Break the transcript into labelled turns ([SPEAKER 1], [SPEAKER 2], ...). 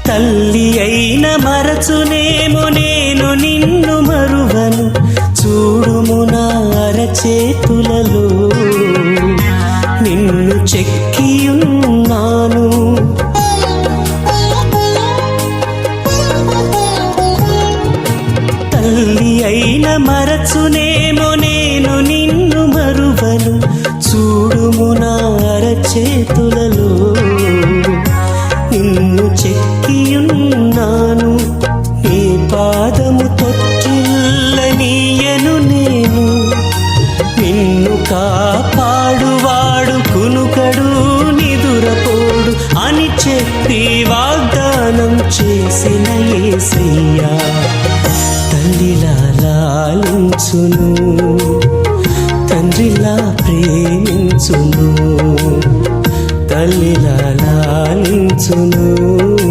[SPEAKER 1] తల్లి అయిన మరచునేమో నేను నిన్ను మరువను, చూడుము నా అరచేతులలో నిన్ను చెక్కియున్నాను. తల్లి అయిన మరచునేమో నేను నిన్ను మరువను, చూడుము నా అరచేతులలో నిన్ను చెక్కియున్నాను. నీ పాదము తొట్టిల్లనీయను నేను, నిన్ను